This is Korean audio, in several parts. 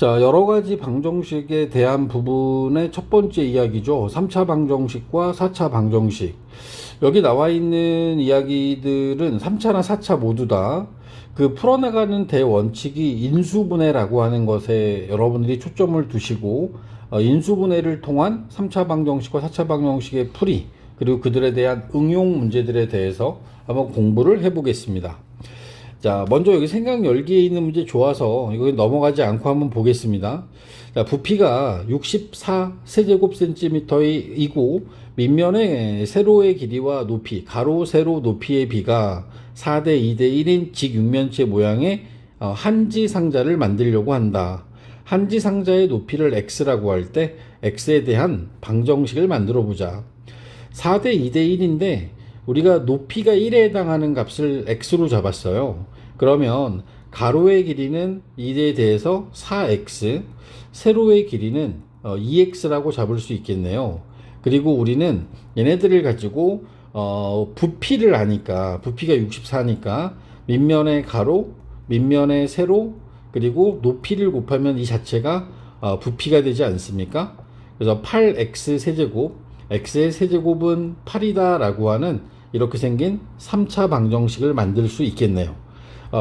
자, 여러 가지 방정식에 대한 부분의 첫 번째 이야기죠. 3차 방정식과 4차 방정식. 여기 나와 있는 이야기들은 3차나 4차 모두 다 그 풀어나가는 대원칙이 인수분해라고 하는 것에 여러분들이 초점을 두시고 인수분해를 통한 3차 방정식과 4차 방정식의 풀이 그리고 그들에 대한 응용 문제들에 대해서 한번 공부를 해보겠습니다. 자, 먼저 여기 생각 열기에 있는 문제 좋아서 이거 넘어가지 않고 한번 보겠습니다. 자, 부피가 64세제곱센티미터이고 밑면의 세로의 길이와 높이, 가로, 세로, 높이의 비가 4대 2대 1인 직육면체 모양의 한지 상자를 만들려고 한다. 한지 상자의 높이를 x라고 할 때 x에 대한 방정식을 만들어 보자. 4대 2대 1인데 우리가 높이가 1에 해당하는 값을 x로 잡았어요. 그러면 가로의 길이는 1에 대해서 4x, 세로의 길이는 2x라고 잡을 수 있겠네요. 그리고 우리는 얘네들을 가지고 부피를 아니까, 부피가 64니까 밑면의 가로, 밑면의 세로, 그리고 높이를 곱하면 이 자체가 부피가 되지 않습니까? 그래서 8x 세제곱, x의 세제곱은 8이다 라고 하는 이렇게 생긴 3차 방정식을 만들 수 있겠네요.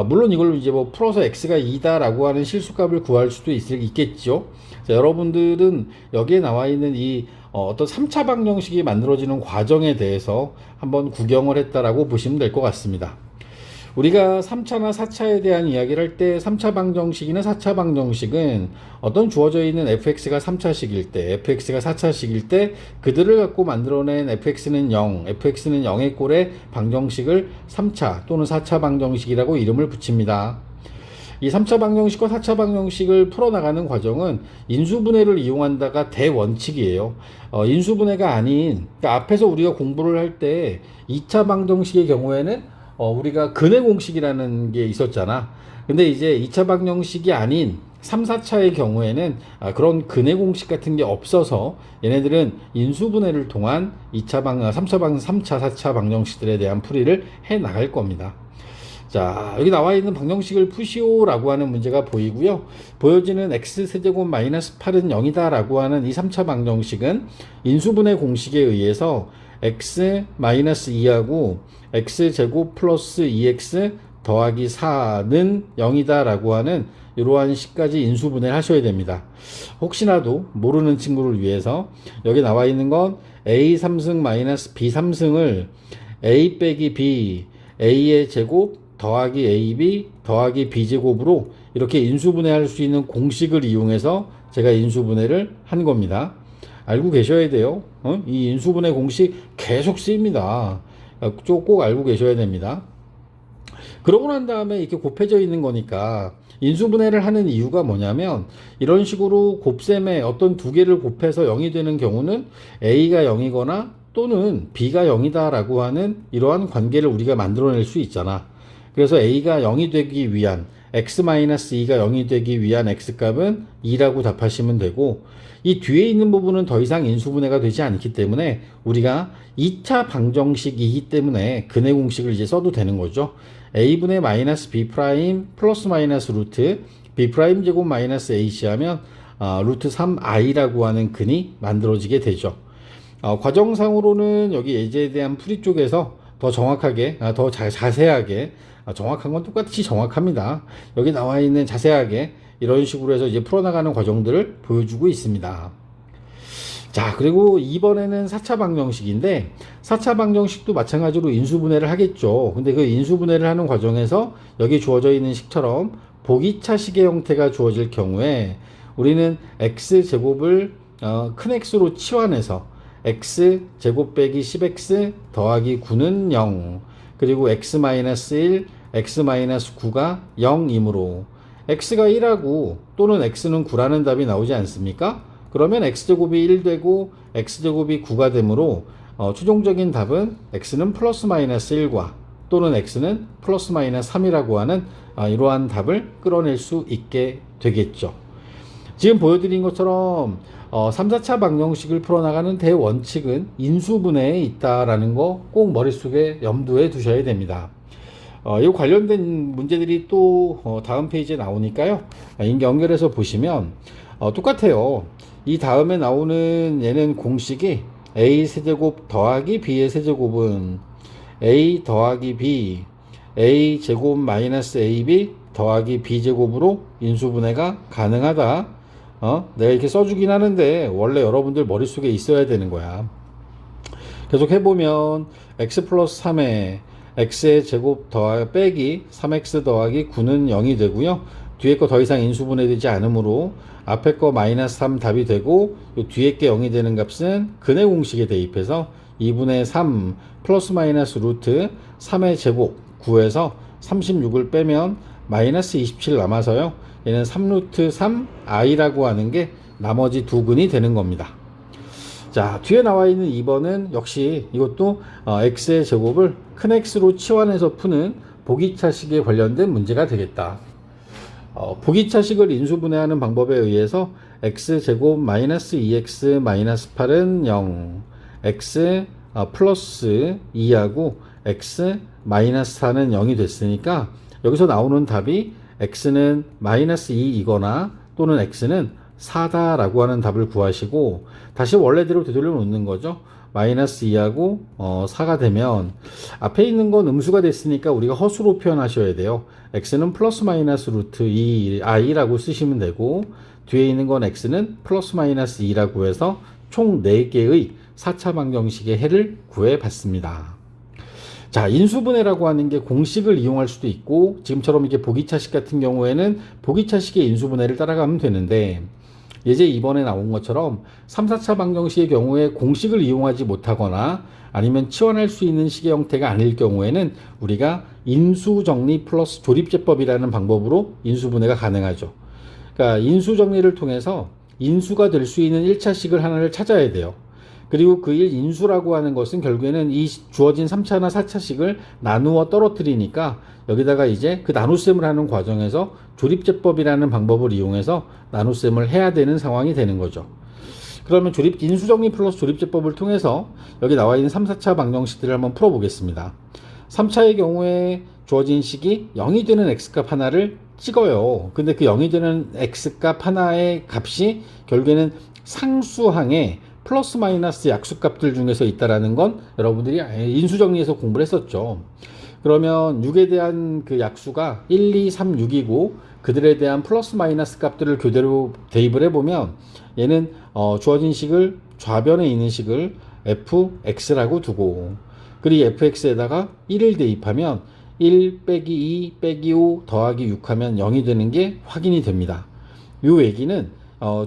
물론 이걸 이제 뭐 풀어서 x가 2다 라고 하는 실수값을 구할 수도 있겠죠. 자, 여러분들은 여기에 나와 있는 이 어떤 3차 방정식이 만들어지는 과정에 대해서 한번 구경을 했다라고 보시면 될 것 같습니다. 우리가 3차나 4차에 대한 이야기를 할 때 3차 방정식이나 4차 방정식은 어떤 주어져 있는 fx가 3차식일 때, fx가 4차식일 때 그들을 갖고 만들어낸 fx는 0, fx는 0의 꼴의 방정식을 3차 또는 4차 방정식이라고 이름을 붙입니다. 이 3차 방정식과 4차 방정식을 풀어나가는 과정은 인수분해를 이용한다가 대원칙이에요. 인수분해가 아닌, 그러니까 앞에서 우리가 공부를 할 때 2차 방정식의 경우에는 우리가 근해 공식이라는 게 있었잖아. 근데 이제 2차 방정식이 아닌 3, 4차의 경우에는 그런 근해 공식 같은 게 없어서 얘네들은 인수분해를 통한 3차, 4차 방정식들에 대한 풀이를 해 나갈 겁니다. 자, 여기 나와 있는 방정식을 푸시오라고 하는 문제가 보이고요. 보여지는 x세제곱 마이너스 8은 0이다 라고 하는 이 3차 방정식은 인수분해 공식에 의해서 x 마이너스 2하고 x제곱 플러스 2x 더하기 4는 0이다 라고 하는 이러한 식까지 인수분해를 하셔야 됩니다. 혹시나도 모르는 친구를 위해서 여기 나와 있는 건 a 3승 마이너스 b 3승을 a 빼기 b a의 제곱 더하기 ab 더하기 b제곱으로 이렇게 인수분해할 수 있는 공식을 이용해서 제가 인수분해를 한 겁니다. 알고 계셔야 돼요. 이 인수분해 공식 계속 쓰입니다. 꼭 알고 계셔야 됩니다. 그러고 난 다음에 이렇게 곱해져 있는 거니까 인수분해를 하는 이유가 뭐냐면 이런 식으로 곱셈에 어떤 두 개를 곱해서 0이 되는 경우는 a가 0이거나 또는 b가 0이다 라고 하는 이러한 관계를 우리가 만들어낼 수 있잖아. 그래서 a가 0이 되기 위한 x-2가 0이 되기 위한 x값은 2라고 답하시면 되고 이 뒤에 있는 부분은 더 이상 인수분해가 되지 않기 때문에 우리가 2차 방정식이기 때문에 근해 공식을 이제 써도 되는 거죠. a분의 마이너스 b 프라임 플러스 마이너스 루트 b 프라임 제곱 마이너스 ac 하면 루트 3i라고 하는 근이 만들어지게 되죠. 과정상으로는 여기 예제에 대한 풀이 쪽에서 더 정확하게, 더 자세하게, 정확한 건 똑같이 정확합니다. 여기 나와 있는 자세하게 이런 식으로 해서 이제 풀어나가는 과정들을 보여주고 있습니다. 자, 그리고 이번에는 4차 방정식인데 4차 방정식도 마찬가지로 인수분해를 하겠죠. 근데 그 인수분해를 하는 과정에서 여기 주어져 있는 식처럼 보기차식의 형태가 주어질 경우에 우리는 x제곱을 큰 x로 치환해서 x제곱 빼기 10x 더하기 9는 0 그리고 x-1 x-9가 0이므로 x가 1하고 또는 x는 9라는 답이 나오지 않습니까? 그러면 x제곱이 1 되고 x제곱이 9가 되므로 최종적인 답은 x는 플러스 마이너스 1과 또는 x는 플러스 마이너스 3이라고 하는 이러한 답을 끌어낼 수 있게 되겠죠. 지금 보여드린 것처럼 3, 4차 방정식을 풀어나가는 대원칙은 인수분해에 있다라는 거 꼭 머릿속에 염두에 두셔야 됩니다. 이 관련된 문제들이 또 다음 페이지에 나오니까요. 연결해서 보시면 똑같아요. 이 다음에 나오는 얘는 공식이 a 세제곱 더하기 b의 세제곱은 a 더하기 b a 제곱 마이너스 ab 더하기 b 제곱으로 인수분해가 가능하다. 내가 이렇게 써주긴 하는데 원래 여러분들 머릿속에 있어야 되는 거야. 계속 해보면 x 플러스 3에 x의 제곱 더하기 빼기 3x 더하기 9는 0이 되고요. 뒤에 거 더 이상 인수분해되지 않으므로 앞에 거 마이너스 3 답이 되고 요 뒤에 게 0이 되는 값은 근해 공식에 대입해서 2분의 3 플러스 마이너스 루트 3의 제곱 9에서 36을 빼면 마이너스 27 남아서요. 얘는 3루트 3 i라고 하는 게 나머지 두 근이 되는 겁니다. 자, 뒤에 나와 있는 2번은 역시 이것도 x의 제곱을 큰 x로 치환해서 푸는 보기차식에 관련된 문제가 되겠다. 보기차식을 인수분해하는 방법에 의해서 x제곱 마이너스 2x 마이너스 8은 0, x 플러스 2하고 x 마이너스 4는 0이 됐으니까 여기서 나오는 답이 x는 마이너스 2이거나 또는 x는 4다 라고 하는 답을 구하시고 다시 원래대로 되돌려 놓는 거죠. 마이너스 2하고 4가 되면 앞에 있는 건 음수가 됐으니까 우리가 허수로 표현하셔야 돼요. x는 플러스 마이너스 루트 2i라고 쓰시면 되고 뒤에 있는 건 x는 플러스 마이너스 2라고 해서 총 4개의 4차 방정식의 해를 구해봤습니다. 자, 인수분해라고 하는 게 공식을 이용할 수도 있고 지금처럼 이게 보기차식 같은 경우에는 보기차식의 인수분해를 따라가면 되는데 예제 2번에 나온 것처럼 3, 4차 방정식의 경우에 공식을 이용하지 못하거나 아니면 치환할 수 있는 식의 형태가 아닐 경우에는 우리가 인수정리 플러스 조립제법이라는 방법으로 인수분해가 가능하죠. 그러니까 인수정리를 통해서 인수가 될 수 있는 1차식을 하나를 찾아야 돼요. 그리고 그 1인수라고 하는 것은 결국에는 이 주어진 3차나 4차식을 나누어 떨어뜨리니까 여기다가 이제 그 나눗셈을 하는 과정에서 조립제법이라는 방법을 이용해서 나눗셈을 해야 되는 상황이 되는 거죠. 그러면 인수정리 플러스 조립제법을 통해서 여기 나와 있는 3, 4차 방정식들을 한번 풀어보겠습니다. 3차의 경우에 주어진 식이 0이 되는 x값 하나를 찍어요. 근데 그 0이 되는 x값 하나의 값이 결국에는 상수항에 플러스 마이너스 약수값들 중에서 있다라는 건 여러분들이 인수정리에서 공부를 했었죠. 그러면 6에 대한 그 약수가 1, 2, 3, 6이고 그들에 대한 플러스 마이너스 값들을 교대로 대입을 해보면 얘는 주어진 식을 좌변에 있는 식을 fx라고 두고 그리고 fx에다가 1을 대입하면 1 빼기 2 빼기 5 더하기 6 하면 0이 되는 게 확인이 됩니다. 이 얘기는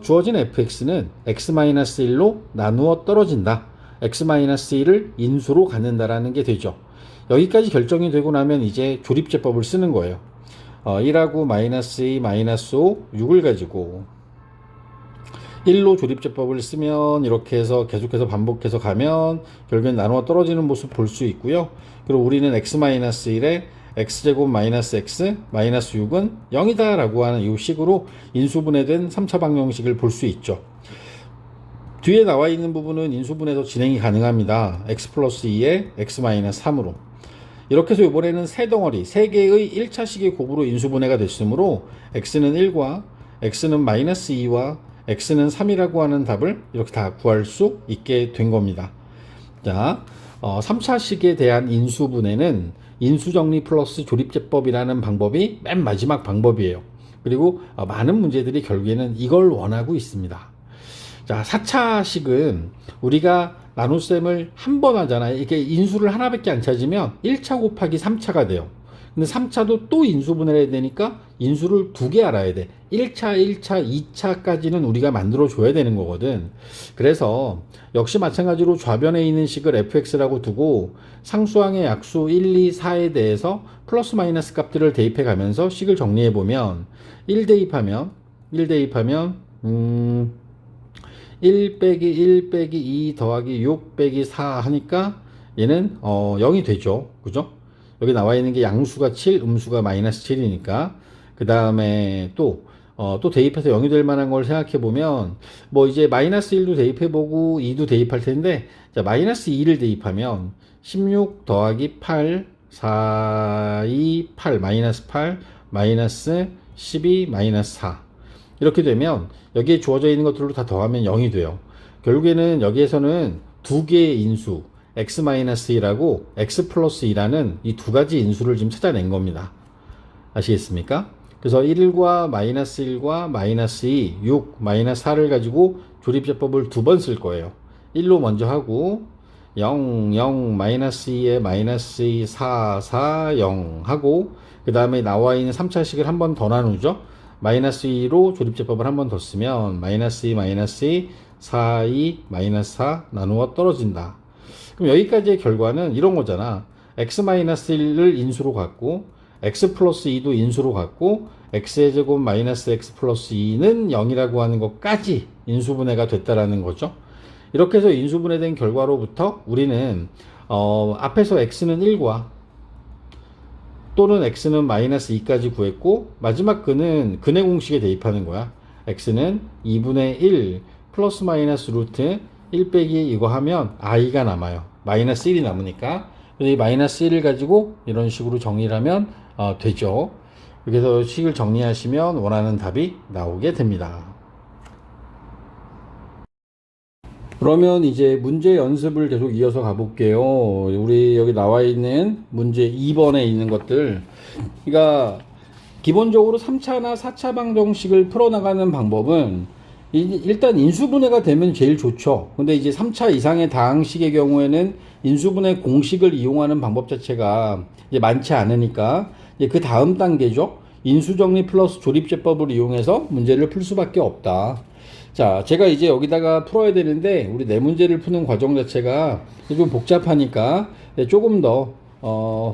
주어진 fx는 x-1로 나누어 떨어진다. x-1을 인수로 갖는다라는 게 되죠. 여기까지 결정이 되고 나면 이제 조립제법을 쓰는 거예요. 1하고 마이너스 2, 마이너스 5, 6을 가지고 1로 조립제법을 쓰면 이렇게 해서 계속해서 반복해서 가면 결국엔 나누어 떨어지는 모습 볼 수 있고요. 그리고 우리는 x-1에 x제곱 마이너스 x 마이너스 6은 0이다 라고 하는 이 식으로 인수분해된 3차 방정식을 볼 수 있죠. 뒤에 나와 있는 부분은 인수분해도 진행이 가능합니다. x 플러스 2에 x 마이너스 3으로 이렇게 해서 이번에는 세 덩어리 3개의 1차식의 곱으로 인수분해가 됐으므로 x는 1과 x는 마이너스 2와 x는 3이라고 하는 답을 이렇게 다 구할 수 있게 된 겁니다. 자, 3차식에 대한 인수분해는 인수정리 플러스 조립제법이라는 방법이 맨 마지막 방법이에요. 그리고 많은 문제들이 결국에는 이걸 원하고 있습니다. 자, 4차식은 우리가 나눗셈을 한 번 하잖아요. 이렇게 인수를 하나밖에 안 찾으면 1차 곱하기 3차가 돼요. 근데 3차도 또 인수분해를 해야 되니까 인수를 2개 알아야 돼. 1차, 1차, 2차까지는 우리가 만들어 줘야 되는 거거든. 그래서 역시 마찬가지로 좌변에 있는 식을 fx라고 두고 상수항의 약수 1, 2, 4에 대해서 플러스 마이너스 값들을 대입해 가면서 식을 정리해 보면 1 대입하면 1 빼기 1 빼기 2 더하기 6 빼기 4 하니까 얘는 0이 되죠. 그죠? 여기 나와 있는 게 양수가 7, 음수가 마이너스 7이니까 그 다음에 또 대입해서 0이 될 만한 걸 생각해 보면 뭐 이제 마이너스 1도 대입해 보고 2도 대입할 텐데 자, 마이너스 2를 대입하면 16 더하기 8 4, 2, 8, 마이너스 8, 마이너스 12, 마이너스 4. 이렇게 되면 여기에 주어져 있는 것들로 다 더하면 0이 돼요. 결국에는 여기에서는 두 개의 인수, x-2라고 x 플러스 2라는 이 두 가지 인수를 지금 찾아낸 겁니다. 아시겠습니까? 그래서 1과 마이너스 1과 마이너스 2, 6, 마이너스 4를 가지고 조립제법을 두 번 쓸 거예요. 1로 먼저 하고 0, 0, 마이너스 2에 마이너스 2, 4, 4, 0 하고 그 다음에 나와 있는 3차식을 한 번 더 나누죠. 마이너스 2로 조립제법을 한 번 더 쓰면 마이너스 2, 마이너스 2, 4, 2, 마이너스 4 나누어 떨어진다. 그럼 여기까지의 결과는 이런 거잖아. x-1을 인수로 갖고 x 플러스 2도 인수로 갖고 x의 제곱 마이너스 x 플러스 2는 0이라고 하는 것까지 인수분해가 됐다라는 거죠. 이렇게 해서 인수분해된 결과로부터 우리는 앞에서 x는 1과 또는 x는 마이너스 2까지 구했고 마지막 근의 공식에 대입하는 거야. x는 2분의 1 플러스 마이너스 루트 1 빼기 이거 하면 i가 남아요. 마이너스 1이 남으니까. 그래서 이 마이너스 1을 가지고 이런 식으로 정리를 하면 되죠. 그래서 식을 정리하시면 원하는 답이 나오게 됩니다. 그러면 이제 문제 연습을 계속 이어서 가볼게요. 우리 여기 나와 있는 문제 2번에 있는 것들. 그러니까 기본적으로 3차나 4차 방정식을 풀어나가는 방법은 일단 인수분해가 되면 제일 좋죠. 근데 이제 3차 이상의 다항식의 경우에는 인수분해 공식을 이용하는 방법 자체가 이제 많지 않으니까 이제 그 다음 단계죠. 인수정리 플러스 조립제법을 이용해서 문제를 풀 수밖에 없다. 자, 제가 이제 여기다가 풀어야 되는데 우리 네 문제를 푸는 과정 자체가 좀 복잡하니까 조금 더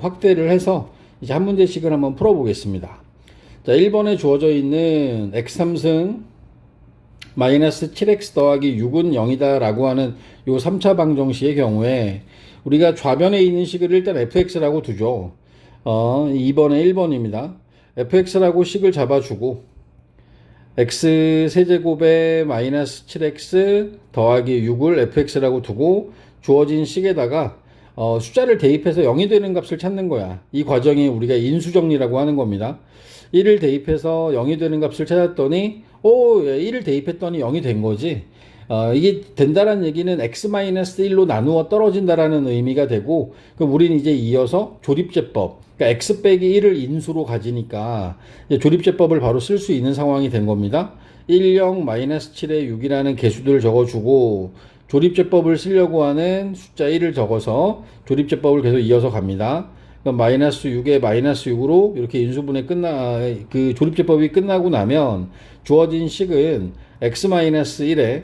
확대를 해서 이제 한 문제씩을 한번 풀어보겠습니다. 자, 1번에 주어져 있는 x3승 마이너스 7x 더하기 6은 0이다 라고 하는 요 3차 방정식의 경우에 우리가 좌변에 있는 식을 일단 fx라고 두죠. 2번에 1번입니다. fx라고 식을 잡아주고 x 세제곱에 마이너스 7x 더하기 6을 fx라고 두고 주어진 식에다가 숫자를 대입해서 0이 되는 값을 찾는 거야. 이 과정이 우리가 인수정리라고 하는 겁니다. 1을 대입해서 0이 되는 값을 찾았더니 1을 대입했더니 0이 된 거지. 이게 된다라는 얘기는 x-1로 나누어 떨어진다라는 의미가 되고, 그럼 우리는 이제 이어서 조립제법, 그러니까 x 빼기 1을 인수로 가지니까 조립제법을 바로 쓸 수 있는 상황이 된 겁니다. 1, 0, 마이너스 7에 6이라는 개수들을 적어주고 조립제법을 쓰려고 하는 숫자 1을 적어서 조립제법을 계속 이어서 갑니다. 그럼 마이너스 6에 마이너스 6으로 이렇게 인수분해 그 조립제법이 끝나고 나면 주어진 식은 x-1에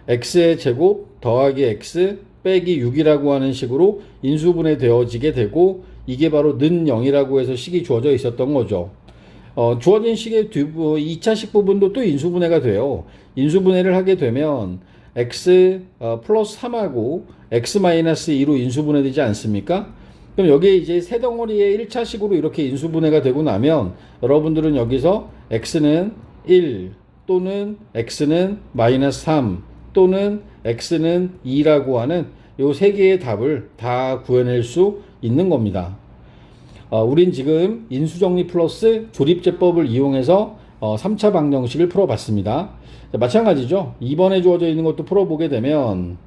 x의 제곱 더하기 x 빼기 6이라고 하는 식으로 인수분해 되어지게 되고 이게 바로 는 0이라고 해서 식이 주어져 있었던 거죠. 주어진 식의 2차식 부분도 또 인수분해가 돼요. 인수분해를 하게 되면 x 플러스 3하고 x 마이너스 2로 인수분해 되지 않습니까? 그럼 여기에 이제 세 덩어리의 1차식으로 이렇게 인수분해가 되고 나면 여러분들은 여기서 x는 1 또는 x는 마이너스 3 또는 x는 2라고 하는 요 세 개의 답을 다 구해낼 수 있는 겁니다. 우린 지금 인수정리 플러스 조립제법을 이용해서 3차 방정식을 풀어봤습니다. 마찬가지죠. 2번에 주어져 있는 것도 풀어보게 되면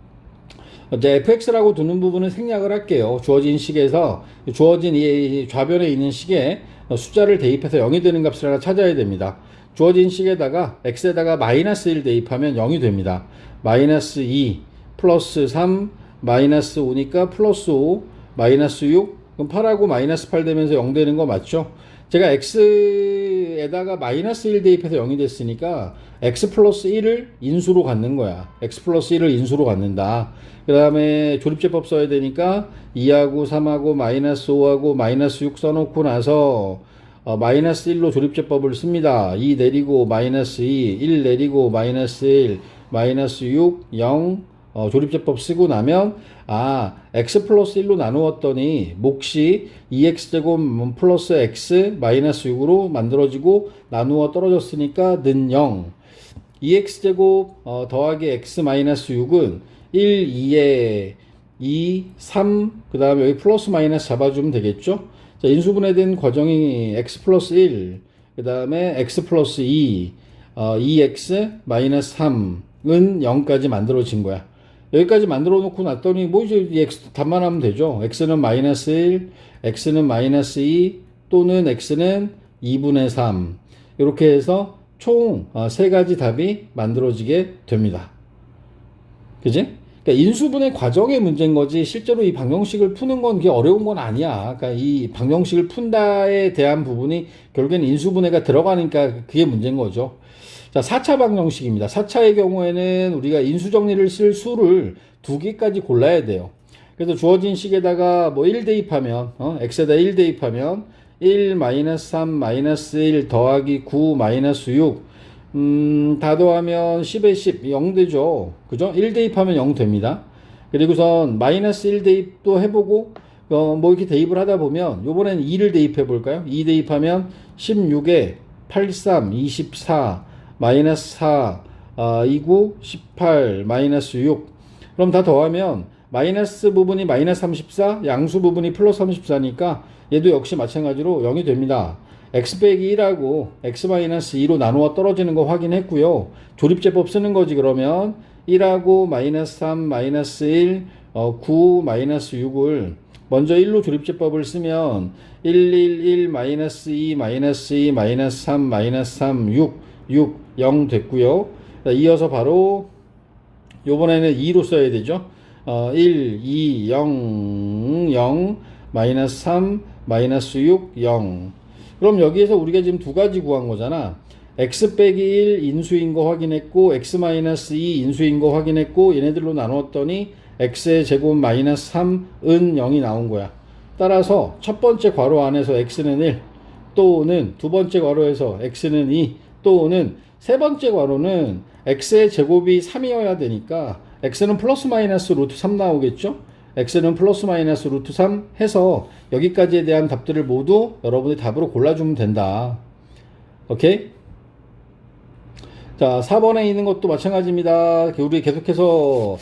이제 fx라고 두는 부분은 생략을 할게요. 주어진 식에서 주어진 이 좌변에 있는 식에 숫자를 대입해서 0이 되는 값을 하나 찾아야 됩니다. 주어진 식에다가 x에다가 마이너스 1 대입하면 0이 됩니다. 마이너스 2 플러스 3 마이너스 5니까 플러스 5 마이너스 6 그럼 8하고 마이너스 8 되면서 0 되는 거 맞죠? 제가 x에다가 마이너스 1 대입해서 0이 됐으니까 x 플러스 1을 인수로 갖는 거야. x 플러스 1을 인수로 갖는다. 그 다음에 조립제법 써야 되니까 2하고 3하고 마이너스 5하고 마이너스 6 써놓고 나서 마이너스 1로 조립제법을 씁니다. 2 내리고 마이너스 2, 1 내리고 마이너스 1, 마이너스 6, 0 조립제법 쓰고 나면 x 플러스 1로 나누었더니 몫이 2x제곱 플러스 x 마이너스 6으로 만들어지고 나누어 떨어졌으니까 는 0 2x제곱 더하기 x 마이너스 6은 1, 2에 2, 3, 그 다음에 여기 플러스 마이너스 잡아주면 되겠죠? 자, 인수분해된 과정이 x 플러스 1, 그 다음에 x 플러스 2, 2x 마이너스 3은 0까지 만들어진 거야. 여기까지 만들어 놓고 놨더니 뭐 이제 이 x 답만 하면 되죠. x는 마이너스 1, x는 마이너스 2, 또는 x는 2분의 3. 이렇게 해서 총 3가지 답이 만들어지게 됩니다. 그지? 그러니까 인수분해 과정의 문제인 거지 실제로 이 방정식을 푸는 건 그게 어려운 건 아니야. 그러니까 이 방정식을 푼다에 대한 부분이 결국엔 인수분해가 들어가니까 그게 문제인 거죠. 자, 4차 방정식입니다. 4차의 경우에는 우리가 인수정리를 쓸 수를 2개까지 골라야 돼요. 그래서 주어진 식에다가 뭐 1 대입하면 x에다 1 대입하면 1 마이너스 3 마이너스 1 더하기 9 마이너스 6 다 더하면 10에 10 0 되죠. 그죠? 1 대입하면 0 됩니다. 그리고선 마이너스 1 대입도 해보고 뭐 이렇게 대입을 하다 보면 요번엔 2를 대입해 볼까요? 2 대입하면 16에 83 24 마이너스 4 29 18 마이너스 6 그럼 다 더하면 마이너스 부분이 마이너스 34 양수 부분이 플러스 34니까 얘도 역시 마찬가지로 0이 됩니다. x 빼기 1하고 x 마이너스 2로 나누어 떨어지는 거 확인했고요. 조립제법 쓰는 거지. 그러면 1하고 마이너스 3 마이너스 1 9 마이너스 6을 먼저 1로 조립제법을 쓰면 1 1 1 마이너스 2 마이너스 2 마이너스 3 마이너스 3 6 6 0 됐고요. 이어서 바로 요번에는 2로 써야 되죠. 1 2 0 0 마이너스 3 마이너스 6 0 그럼 여기에서 우리가 지금 두 가지 구한 거잖아. x 빼기 1 인수인 거 확인했고 x 마이너스 2 인수인 거 확인했고 얘네들로 나눴더니 x의 제곱 마이너스 3은 0이 나온 거야. 따라서 첫 번째 괄호 안에서 x는 1 또는 두 번째 괄호에서 x는 2 또는 세 번째 괄호는 x의 제곱이 3이어야 되니까 x는 플러스 마이너스 루트 3 나오겠죠? x는 플러스 마이너스 루트 3 해서 여기까지에 대한 답들을 모두 여러분이 답으로 골라주면 된다. 오케이? 자, 4번에 있는 것도 마찬가지입니다. 우리 계속해서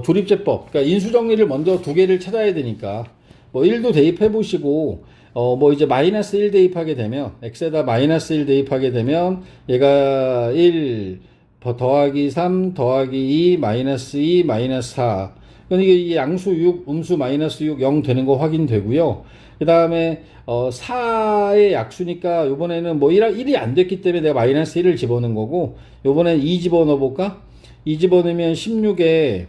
조립제법, 그러니까 인수정리를 먼저 두 개를 찾아야 되니까 뭐 1도 대입해 보시고 뭐 이제 마이너스 1 대입하게 되면 x에다 마이너스 1 대입하게 되면 얘가 1 더하기 3 더하기 2 마이너스 2 마이너스 4 그러니까 이게 양수 6 음수 마이너스 6 0 되는 거 확인되고요. 그 다음에 4의 약수니까 요번에는 뭐 1이 안 됐기 때문에 내가 마이너스 1을 집어넣은 거고 요번엔 2 집어넣어 볼까? 2 집어넣으면 16에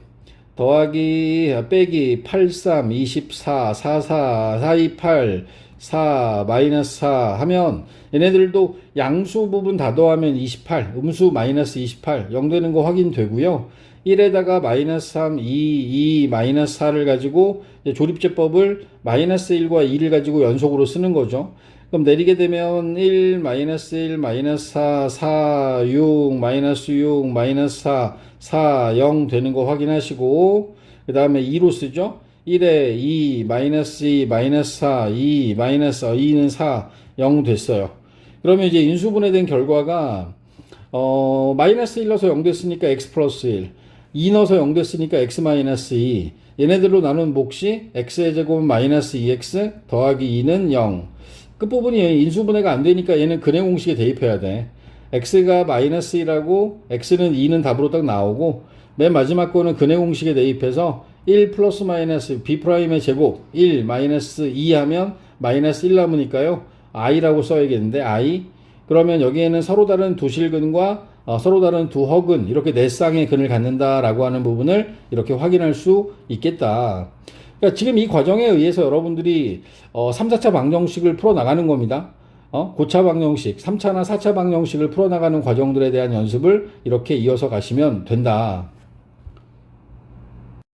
더하기 빼기 83 24 44 428 4 마이너스 4 하면 얘네들도 양수 부분 다 더하면 28 음수 마이너스 28 0 되는 거 확인되고요. 1에다가 마이너스 3 2 마이너스 4를 가지고 조립제법을 마이너스 1과 2를 가지고 연속으로 쓰는 거죠. 그럼 내리게 되면 1 마이너스 1 마이너스 4 4 6 마이너스 6 마이너스 4 4 0 되는 거 확인하시고 그 다음에 2로 쓰죠. 1에 2 마이너스 2 마이너스 4 2 마이너스 2는 4 0 됐어요. 그러면 이제 인수분해된 결과가 마이너스 1 넣어서 0 됐으니까 x 플러스 1 2 넣어서 0 됐으니까 x 마이너스 2 얘네들로 나눈 몫이 x의 제곱 마이너스 2x 더하기 2는 0 끝부분이 인수분해가 안 되니까 얘는 근해 공식에 대입해야 돼. x가 마이너스 1하고 x는 2는 답으로 딱 나오고 맨 마지막 거는 근해 공식에 대입해서 1 플러스 마이너스 b'의 제곱 1 마이너스 2 하면 마이너스 1 남으니까요. i라고 써야겠는데 i 그러면 여기에는 서로 다른 두 실근과 서로 다른 두 허근 이렇게 네 쌍의 근을 갖는다라고 하는 부분을 이렇게 확인할 수 있겠다. 그러니까 지금 이 과정에 의해서 여러분들이 3, 4차 방정식을 풀어나가는 겁니다. 고차 방정식, 3차나 4차 방정식을 풀어나가는 과정들에 대한 연습을 이렇게 이어서 가시면 된다.